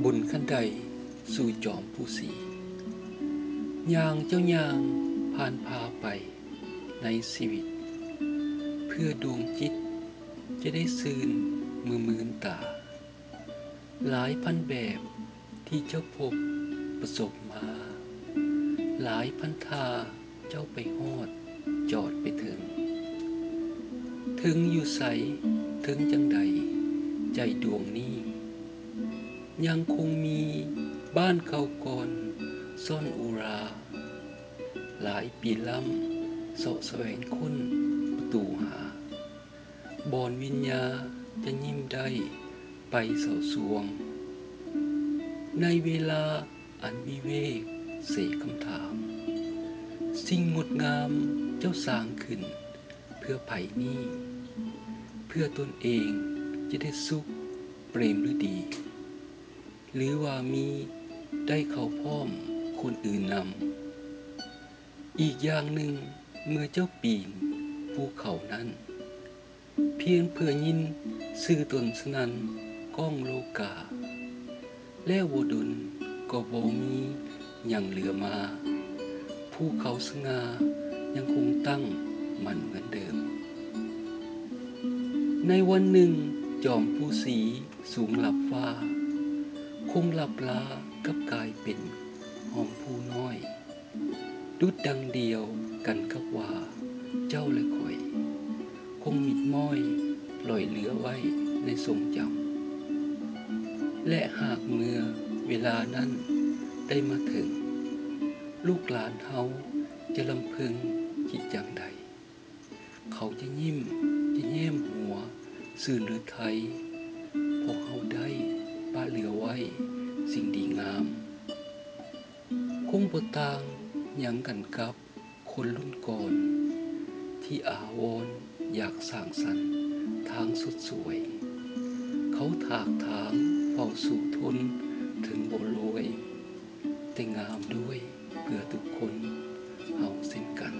บุญขั้นใดสู่จอมผู้สีย่างเจ้าย่างผ่านพาไปในชีวิตเพื่อดวงจิตจะได้ซื่นมืนตาหลายพันแบบที่เจ้าพบประสบมาหลายพันทาเจ้าไปฮอดจอดไปถึงอยู่ใสถึงจังใดใจดวงนี้ยังคงมีบ้านเขาก่อนซ่อนอุราหลายปีล้ำเสาะแสวงค้นประตูหาบอนวิญญาจะยิ้มได้ไปเสาสวงในเวลาอันวิเวกเสกคำถามสิ่งงดงามเจ้าสร้างขึ้นเพื่อไผ่นี้เพื่อตนเองจะได้สุขเปรมหรือดีหรือว่ามีได้เข้าพร้อมคนอื่นนำอีกอย่างหนึ่งเมื่อเจ้าปีนภูเขานั้นเพียงเพื่อยินสื่อตนสนันก้องโลกาแล้วบ่ดลก็บ่มีหยังเหลือมาภูเขาสง่ายังคงตั้งมันเหมือนเดิมในวันหนึ่งจอมผู้สีสูงหลับฟ้าคงหลับลากับกายเป็นห้องผู้น้อยดุจดังเดียวกันกับว่าเจ้าและข่อยคงมิดม้อยปล่อยเหลือไว้ในทรงจำและหากเมื่อเวลานั้นได้มาถึงลูกหลานเฮาจะลำพึงคิดอย่างใดเขาจะยิ้มจะแย้มหัวซื่นหรือไทยพวกเฮาได้ป้าเหลือไว้สิ่งดีงามคงบ่ต่างหยังกันกับคนรุ่นก่อนที่อาวรณ์อยากสร้างสรรค์ทางสุดสวยเขาถากถางเฝ้าสู่ทนถึงบ่รวยแต่งามด้วยเพื่อทุกคนเฮาเช่นกัน